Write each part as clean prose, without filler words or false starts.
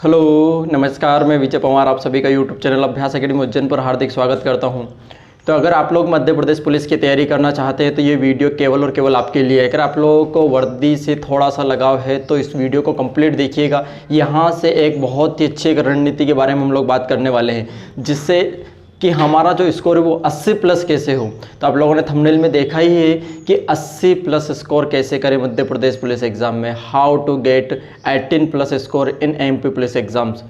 Hello नमस्कार, मैं विजय पवार आप सभी का यूट्यूब चैनल अभ्यास अकेडमी उज्जैन पर हार्दिक स्वागत करता हूं। तो अगर आप लोग मध्य प्रदेश पुलिस की तैयारी करना चाहते हैं तो ये वीडियो केवल और केवल आपके लिए है। अगर आप लोगों को वर्दी से थोड़ा सा लगाव है तो इस वीडियो को कंप्लीट देखिएगा। यहाँ से एक बहुत ही अच्छी रणनीति के बारे में हम लोग बात करने वाले हैं, जिससे कि हमारा जो स्कोर है वो 80 प्लस कैसे हो। तो आप लोगों ने थंबनेल में देखा ही है कि 80 प्लस स्कोर कैसे करें मध्य प्रदेश पुलिस एग्ज़ाम में, how to get 18 plus score in MP police exams.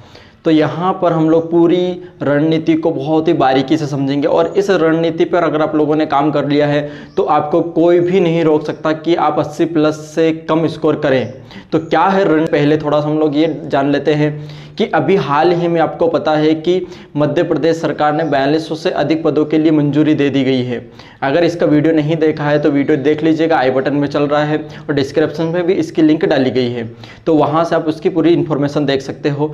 तो यहाँ पर हम लोग पूरी रणनीति को बहुत ही बारीकी से समझेंगे और इस रणनीति पर अगर आप लोगों ने काम कर लिया है तो आपको कोई भी नहीं रोक सकता कि आप 80 प्लस से कम स्कोर करें। तो क्या है रण, पहले थोड़ा सा हम लोग ये जान लेते हैं कि अभी हाल ही में आपको पता है कि मध्य प्रदेश सरकार ने 4200 से अधिक पदों के लिए मंजूरी दे दी गई है। अगर इसका वीडियो नहीं देखा है तो वीडियो देख लीजिएगा, आई बटन में चल रहा है और डिस्क्रिप्शन में भी इसकी लिंक डाली गई है, तो वहाँ से आप उसकी पूरी इन्फॉर्मेशन देख सकते हो।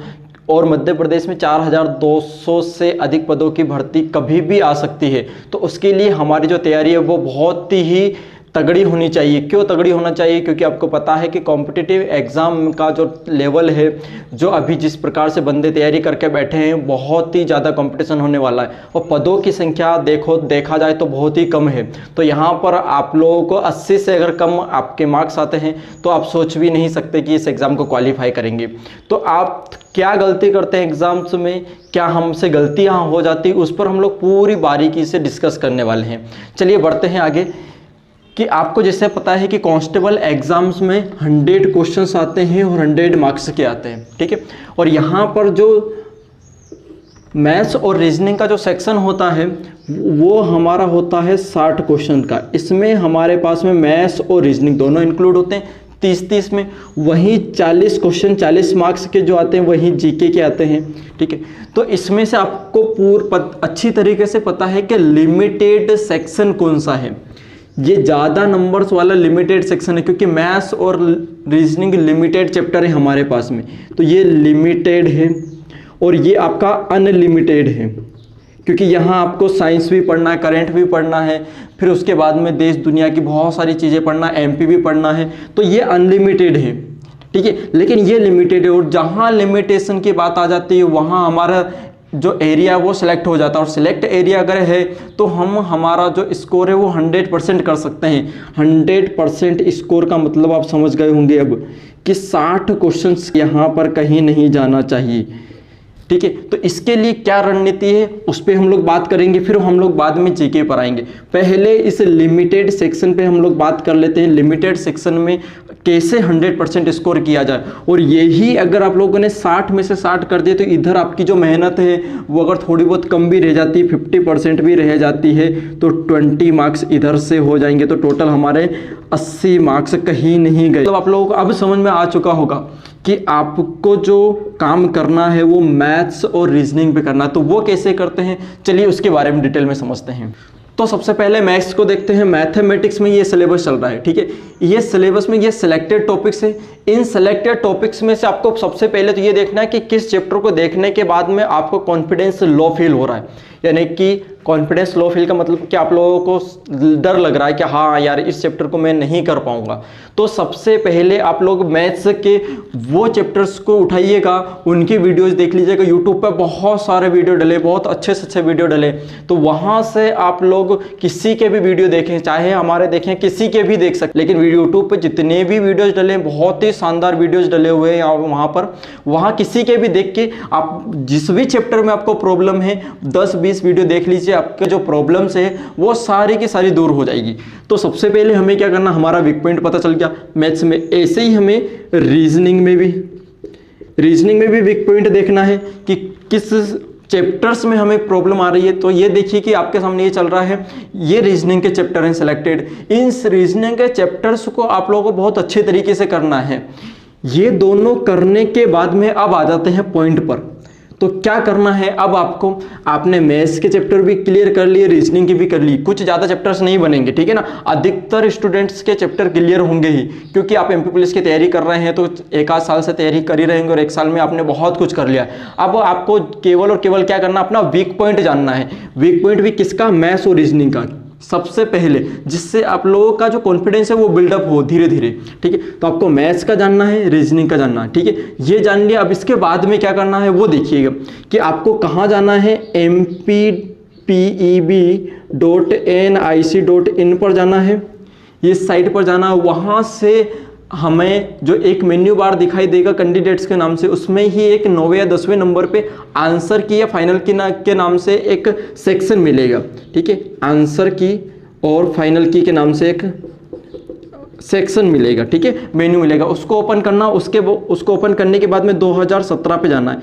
और मध्य प्रदेश में 4200 से अधिक पदों की भर्ती कभी भी आ सकती है, तो उसके लिए हमारी जो तैयारी है वो बहुत ही तगड़ी होनी चाहिए। क्यों तगड़ी होना चाहिए? क्योंकि आपको पता है कि कॉम्पिटिटिव एग्ज़ाम का जो लेवल है, जो अभी जिस प्रकार से बंदे तैयारी करके बैठे हैं, बहुत ही ज़्यादा कंपटीशन होने वाला है और पदों की संख्या देखा जाए तो बहुत ही कम है। तो यहाँ पर आप लोगों को 80 से अगर कम आपके मार्क्स आते हैं तो आप सोच भी नहीं सकते कि इस एग्ज़ाम को क्वालिफाई करेंगे। तो आप क्या गलती करते हैं एग्ज़ाम्स में, क्या हमसे गलतियाँ हो जाती, उस पर हम लोग पूरी बारीकी से डिस्कस करने वाले हैं। चलिए बढ़ते हैं आगे। कि आपको जैसे पता है कि कांस्टेबल एग्जाम्स में 100 क्वेश्चंस आते हैं और 100 मार्क्स के आते हैं, ठीक है। और यहाँ पर जो मैथ्स और रीजनिंग का जो सेक्शन होता है वो हमारा होता है 60 क्वेश्चन का। इसमें हमारे पास में मैथ्स और रीजनिंग दोनों इंक्लूड होते हैं 30-30 में। वहीं 40 क्वेश्चन 40 मार्क्स के जो आते हैं वहीं जीके के आते हैं, ठीक है। तो इसमें से आपको अच्छी तरीके से पता है कि लिमिटेड सेक्शन कौन सा है। ये ज़्यादा नंबर्स वाला लिमिटेड सेक्शन है, क्योंकि मैथ्स और रीजनिंग लिमिटेड चैप्टर है हमारे पास में, तो ये लिमिटेड है। और ये आपका अनलिमिटेड है, क्योंकि यहाँ आपको साइंस भी पढ़ना है, करंट भी पढ़ना है, फिर उसके बाद में देश दुनिया की बहुत सारी चीज़ें पढ़ना है, एमपी भी पढ़ना है। तो ये अनलिमिटेड है, ठीक है। लेकिन ये लिमिटेड है और जहाँ लिमिटेशन की बात आ जाती है वहाँ हमारा जो एरिया वो सिलेक्ट हो जाता है। और सिलेक्ट एरिया अगर है तो हमारा जो स्कोर है वो 100% कर सकते हैं। 100% स्कोर का मतलब आप समझ गए होंगे अब कि 60 क्वेश्चंस यहाँ पर कहीं नहीं जाना चाहिए, ठीक है। तो इसके लिए क्या रणनीति है उस पर हम लोग बात करेंगे, फिर हम लोग बाद में जीके पर आएंगे। पहले इस लिमिटेड सेक्शन पे हम लोग बात कर लेते हैं, लिमिटेड सेक्शन में कैसे 100% स्कोर किया जाए। और यही अगर आप लोगों ने 60 में से 60 कर दिए तो इधर आपकी जो मेहनत है वो अगर थोड़ी बहुत कम भी रह जाती है, 50% भी रह जाती है, तो 20 मार्क्स इधर से हो जाएंगे, तो टोटल हमारे 80 मार्क्स कहीं नहीं गए। तो आप लोगों को अब समझ में आ चुका होगा कि आपको जो काम करना है वो मैथ्स और रीजनिंग पे करना है। तो वो कैसे करते हैं, चलिए उसके बारे में डिटेल में समझते हैं। तो सबसे पहले मैथ्स को देखते हैं। मैथमेटिक्स में ये सिलेबस चल रहा है, ठीक है। ये सिलेबस में ये सिलेक्टेड टॉपिक्स है। इन सिलेक्टेड टॉपिक्स में से आपको सबसे पहले तो ये देखना है कि किस चैप्टर को देखने के बाद में आपको कॉन्फिडेंस लो फील हो रहा है। यानी कि कॉन्फिडेंस लो फील का मतलब कि आप लोगों को डर लग रहा है कि हाँ यार इस चैप्टर को मैं नहीं कर पाऊंगा। तो सबसे पहले आप लोग मैथ्स के वो चैप्टर्स को उठाइएगा, उनकी वीडियोस देख लीजिएगा। यूट्यूब पे बहुत सारे वीडियो डले, बहुत अच्छे से अच्छे वीडियो डले, तो वहाँ से आप लोग किसी के भी वीडियो देखें, चाहे हमारे देखें, किसी के भी देख सकते। लेकिन यूट्यूब पर जितने भी वीडियोज़ डले बहुत ही शानदार वीडियोज़ डले हुए हैं वहाँ किसी के भी देख के आप जिस भी चैप्टर में आपको प्रॉब्लम है 10-20 वीडियो देख लीजिए, आपके जो प्रॉब्लम्स है वो सारी की सारी दूर हो जाएगी। तो सबसे पहले हमें क्या करना, हमारा वीक पॉइंट पता चल गया मैथ्स में, ऐसे ही हमें रीजनिंग में भी वीक पॉइंट देखना है कि किस चैप्टर्स में हमें प्रॉब्लम आ रही है। तो ये देखिए कि आपके सामने ये चल रहा है, ये रीजनिंग के चैप्टर हैं सिलेक्टेड। इन रीजनिंग के चैप्टर्स को आप लोगों को बहुत अच्छे तरीके से करना है। ये दोनों करने के बाद में अब आ जाते हैं पॉइंट पर। तो क्या करना है अब आपको, आपने मैथ्स के चैप्टर भी क्लियर कर लिए, रीजनिंग की भी कर ली, कुछ ज़्यादा चैप्टर्स नहीं बनेंगे, ठीक है ना। अधिकतर स्टूडेंट्स के चैप्टर क्लियर होंगे ही, क्योंकि आप एमपी पुलिस की तैयारी कर रहे हैं तो एक आध साल से तैयारी कर ही रहेंगे और एक साल में आपने बहुत कुछ कर लिया। अब आपको केवल और केवल क्या करना, अपना वीक पॉइंट जानना है। वीक पॉइंट भी किसका, मैथ्स और रीजनिंग का। सबसे पहले, जिससे आप लोगों का जो कॉन्फिडेंस है वो बिल्डअप हो धीरे धीरे। ठीक है, तो आपको मैथ्स का जानना है, रीजनिंग का जानना है। ठीक है, ये जान लिया। अब इसके बाद में क्या करना है वो देखिएगा कि आपको कहाँ जाना है, mpeb.nic.in पर जाना है, इस साइट पर जाना है। वहाँ से हमें जो एक मेन्यू बार दिखाई देगा कैंडिडेट्स के नाम से, उसमें ही एक 9वें या 10वें नंबर पे आंसर की या फाइनल की के नाम से एक सेक्शन मिलेगा। ठीक है, आंसर की और फाइनल की के नाम से एक सेक्शन मिलेगा। ठीक है, मेन्यू मिलेगा, उसको ओपन करना। उसको ओपन करने के बाद में 2017 पे जाना है।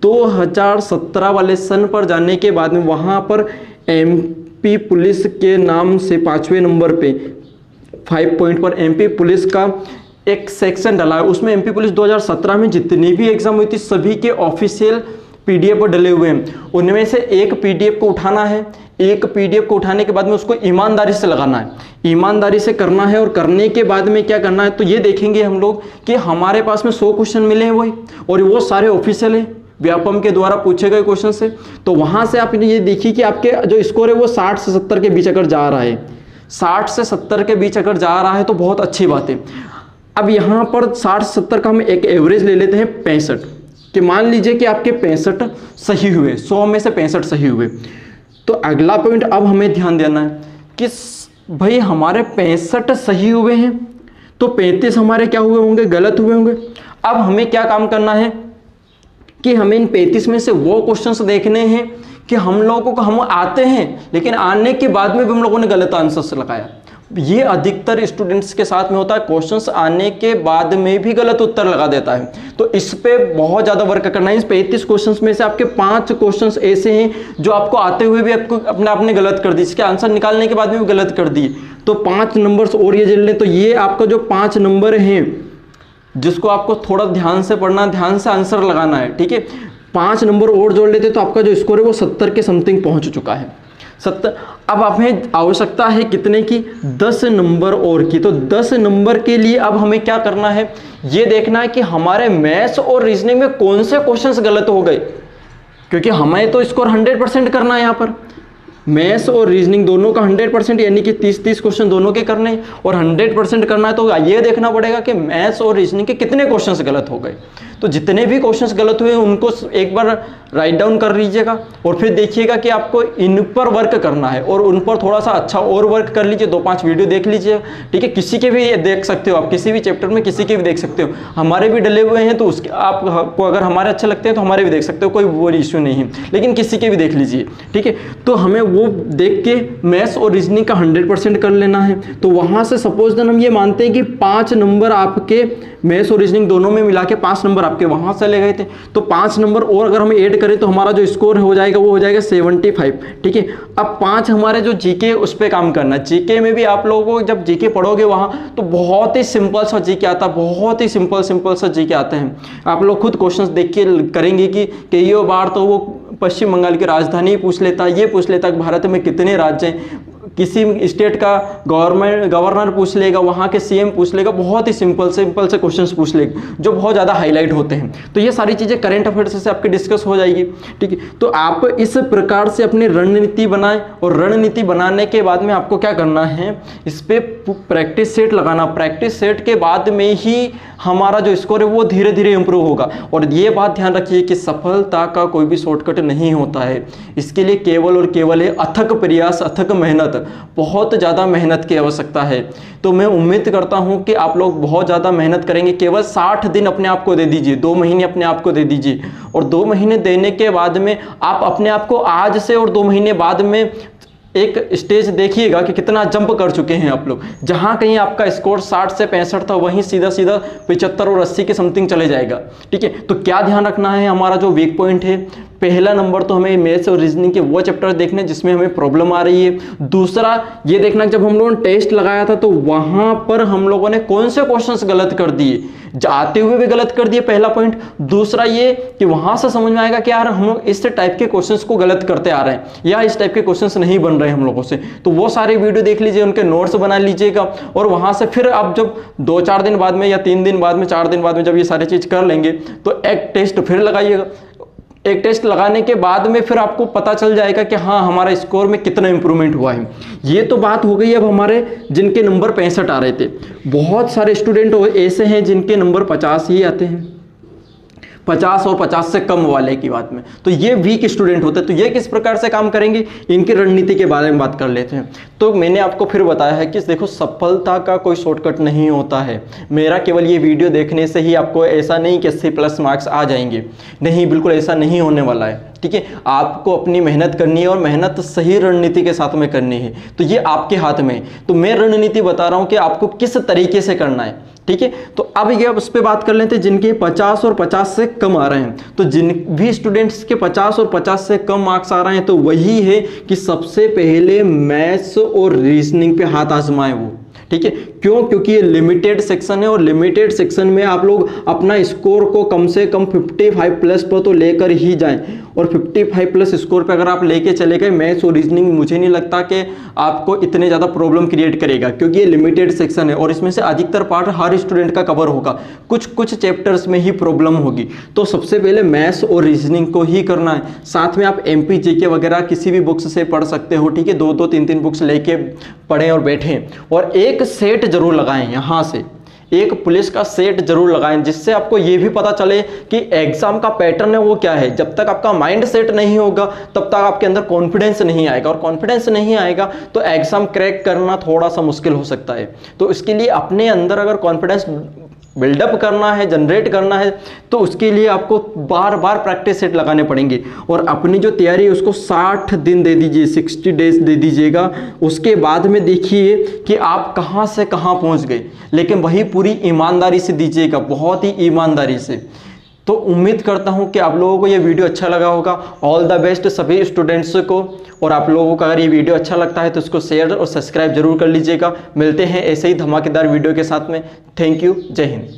2017 वाले सन पर जाने के बाद में वहाँ पर MP पुलिस के नाम से 5वें नंबर पे 5 पॉइंट पर MP पुलिस का एक सेक्शन डाला है। उसमें MP पुलिस 2017 में जितनी भी एग्जाम हुई थी सभी के ऑफिशियल PDF पर डले हुए हैं। उनमें से एक PDF को उठाना है। एक PDF को उठाने के बाद में उसको ईमानदारी से लगाना है, ईमानदारी से करना है। और करने के बाद में क्या करना है तो ये देखेंगे हम लोग कि हमारे पास में 100 क्वेश्चन मिले हैं वही, और वो सारे ऑफिशियल है, व्यापम के द्वारा पूछे गए क्वेश्चन से। तो वहां से आप ये देखिए कि आपके जो स्कोर है वो 60 से 70 के बीच अगर जा रहा है, 60 से 70 के बीच अगर जा रहा है तो बहुत अच्छी बात है। अब यहाँ पर 60 से 70 का हम एक एवरेज ले लेते हैं 65, कि मान लीजिए कि आपके 65 सही हुए, 100 में से 65 सही हुए। तो अगला पॉइंट अब हमें ध्यान देना है कि भाई हमारे 65 सही हुए हैं तो 35 हमारे क्या हुए होंगे, गलत हुए होंगे। अब हमें क्या काम करना है कि हमें इन 35 में से वो क्वेश्चंस देखने हैं कि हम लोगों को हम आते हैं, लेकिन आने के बाद में भी हम लोगों ने गलत आंसर्स लगाया। ये अधिकतर स्टूडेंट्स के साथ में होता है, क्वेश्चंस आने के बाद में भी गलत उत्तर लगा देता है। तो इस पे बहुत ज़्यादा वर्क करना है। इस 35 क्वेश्चंस में से आपके 5 क्वेश्चंस ऐसे हैं जो आपको आते हुए भी आपको आपने गलत कर दी, इसके आंसर निकालने के बाद में भी गलत कर दिए। तो 5 नंबर्स और ये जल लें। तो ये आपका जो 5 नंबर हैं जिसको आपको थोड़ा ध्यान से पढ़ना, ध्यान से आंसर लगाना है। ठीक है, 5 नंबर और जोड़ लेते तो आपका जो स्कोर है वो 70 के समथिंग पहुंच चुका है। 70। अब हमें आवश्यकता है कितने की, 10 नंबर और की। तो 10 नंबर के लिए अब हमें क्या करना है, ये देखना है कि हमारे मैथ्स और रीजनिंग में कौन से क्वेश्चंस गलत हो गए, क्योंकि हमें तो स्कोर 100% करना है। यहाँ पर मैथ्स और रीजनिंग दोनों का 100%, यानी कि 30-30 क्वेश्चन दोनों के करने और 100% करना है। तो ये देखना पड़ेगा कि मैथ्स और रीजनिंग के कितने क्वेश्चंस गलत हो गए। तो जितने भी क्वेश्चंस गलत हुए उनको एक बार राइट डाउन कर लीजिएगा और फिर देखिएगा कि आपको इन पर वर्क करना है और उन पर थोड़ा सा अच्छा और वर्क कर लीजिए। 2-5 वीडियो देख लीजिए। ठीक है, किसी के भी देख सकते हो आप, किसी भी चैप्टर में किसी के भी देख सकते हो। हमारे भी डले हुए हैं तो उसके आपको अगर हमारे अच्छे लगते हैं तो हमारे भी देख सकते हो, कोई वो इश्यू नहीं है, लेकिन किसी के भी देख लीजिए। ठीक है, तो हमें वो देख के मैथ्स और रीजनिंग का 100% कर लेना है। तो वहाँ से सपोज देन हम ये मानते हैं कि 5 नंबर आपके मैथ्स और रीजनिंग दोनों में मिला के 5 नंबर आपके वहाँ से ले गए थे। तो 5 नंबर और अगर हम ऐड करें तो हमारा जो स्कोर हो जाएगा वो हो जाएगा 75। ठीक है, अब 5 हमारे जो जीके उस पर काम करना है। जीके में भी आप लोगों को जब जीके पढ़ोगे वहाँ तो बहुत ही सिंपल सा जीके आता है, बहुत ही सिंपल सा जीके आते हैं। आप लोग खुद क्वेश्चंस देख के करेंगे कि कई बार तो वो पश्चिम बंगाल की राजधानी पूछ लेता है, ये पूछ लेता है भारत में कितने राज्य हैं, किसी स्टेट का गवर्नर पूछ लेगा, वहाँ के CM पूछ लेगा, बहुत ही सिंपल से क्वेश्चंस पूछ लेगा जो बहुत ज़्यादा हाईलाइट होते हैं। तो ये सारी चीज़ें करंट अफेयर्स से आपके डिस्कस हो जाएगी। ठीक है, तो आप इस प्रकार से अपनी रणनीति बनाएं और रणनीति बनाने के बाद में आपको क्या करना है, इस पर प्रैक्टिस सेट लगाना। प्रैक्टिस सेट के बाद में ही हमारा जो स्कोर है वो धीरे धीरे इंप्रूव होगा। और ये बात ध्यान रखिए कि सफलता का कोई भी शॉर्टकट नहीं होता है। इसके लिए केवल और केवल है अथक प्रयास, अथक मेहनत, बहुत ज़्यादा मेहनत की आवश्यकता है। तो मैं उम्मीद करता हूँ कि आप लोग बहुत ज़्यादा मेहनत करेंगे। केवल 60 दिन अपने आप को दे दीजिए, 2 महीने अपने आप को दे दीजिए, और 2 महीने देने के बाद में आप अपने आप को आज से और 2 महीने बाद में एक स्टेज देखिएगा कि कितना जंप कर चुके हैं आप लोग। जहां कहीं आपका स्कोर 60 से 65 था वहीं सीधा 75 और 80 के समथिंग चले जाएगा। ठीक है, तो क्या ध्यान रखना है, हमारा जो वीक पॉइंट है, पहला नंबर तो हमें मैथ्स और रीजनिंग के वो चैप्टर देखने जिसमें हमें प्रॉब्लम आ रही है। दूसरा ये देखना जब हम लोगों ने टेस्ट लगाया था तो वहां पर हम लोगों ने कौन से क्वेश्चंस गलत कर दिए, जाते हुए भी गलत कर दिए, पहला पॉइंट। दूसरा ये कि वहां से समझ में आएगा कि यार हम लोग इस टाइप के क्वेश्चंस को गलत करते आ रहे हैं या इस टाइप के क्वेश्चंस नहीं बन रहे हैं हम लोगों से। तो वो सारे वीडियो देख लीजिए, उनके नोट्स बना लीजिएगा और वहां से फिर आप जब 2-4 दिन बाद में या 3 दिन बाद में 4 दिन बाद में जब ये सारी चीज कर लेंगे तो एक टेस्ट फिर लगाइएगा। एक टेस्ट लगाने के बाद में फिर आपको पता चल जाएगा कि हाँ हमारा स्कोर में कितना इंप्रूवमेंट हुआ है। ये तो बात हो गई अब हमारे जिनके नंबर 65 आ रहे थे। बहुत सारे स्टूडेंट ऐसे हैं जिनके नंबर 50 ही आते हैं, 50 और 50 से कम वाले की बात में, तो ये वीक स्टूडेंट होते हैं। तो ये किस प्रकार से काम करेंगे, इनकी रणनीति के बारे में बात कर लेते हैं। तो मैंने आपको फिर बताया है कि देखो सफलता का कोई शॉर्टकट नहीं होता है। मेरा केवल ये वीडियो देखने से ही आपको ऐसा नहीं कि 80+ मार्क्स आ जाएंगे, नहीं, बिल्कुल ऐसा नहीं होने वाला है। ठीक है, आपको अपनी मेहनत करनी है और मेहनत सही रणनीति के साथ में करनी है, तो ये आपके हाथ में है। तो मैं रणनीति बता रहा हूँ कि आपको किस तरीके से करना है। ठीक है, तो अब ये उस पर बात कर लेते हैं जिनके 50 और 50 से कम आ रहे हैं। तो जिन भी स्टूडेंट्स के 50 और 50 से कम मार्क्स आ रहे हैं, तो वही है कि सबसे पहले मैथ्स और रीजनिंग पे हाथ आजमाएं वो। ठीक है, क्यों? क्योंकि ये लिमिटेड सेक्शन है और लिमिटेड सेक्शन में आप लोग अपना स्कोर को कम से कम 55+ पर तो लेकर ही जाएं। और 55+ स्कोर पे अगर आप लेके चले गए, मैथ्स और रीजनिंग मुझे नहीं लगता कि आपको इतने ज़्यादा प्रॉब्लम क्रिएट करेगा, क्योंकि ये लिमिटेड सेक्शन है और इसमें से अधिकतर पार्ट हर स्टूडेंट का कवर होगा, कुछ कुछ चैप्टर्स में ही प्रॉब्लम होगी। तो सबसे पहले मैथ्स और रीजनिंग को ही करना है। साथ में आप MP GK वगैरह किसी भी बुक्स से पढ़ सकते हो। ठीक है, 2-2 3-3 बुक्स लेके पढ़ें और बैठें, और एक सेट जरूर लगाएं, यहाँ से एक पुलिस का सेट जरूर लगाएं, जिससे आपको ये भी पता चले कि एग्जाम का पैटर्न है वो क्या है। जब तक आपका माइंड सेट नहीं होगा तब तक आपके अंदर कॉन्फिडेंस नहीं आएगा, और कॉन्फिडेंस नहीं आएगा तो एग्जाम क्रैक करना थोड़ा सा मुश्किल हो सकता है। तो इसके लिए अपने अंदर अगर कॉन्फिडेंस बिल्डअप करना है, जनरेट करना है, तो उसके लिए आपको बार बार प्रैक्टिस सेट लगाने पड़ेंगे। और अपनी जो तैयारी है उसको 60 दिन दे दीजिए, 60 डेज दे दीजिएगा। उसके बाद में देखिए कि आप कहाँ से कहाँ पहुँच गए, लेकिन वही पूरी ईमानदारी से दीजिएगा, बहुत ही ईमानदारी से। तो उम्मीद करता हूँ कि आप लोगों को ये वीडियो अच्छा लगा होगा। ऑल द बेस्ट सभी स्टूडेंट्स को। और आप लोगों को अगर ये वीडियो अच्छा लगता है तो इसको शेयर और सब्सक्राइब जरूर कर लीजिएगा। मिलते हैं ऐसे ही धमाकेदार वीडियो के साथ में। थैंक यू, जय हिंद।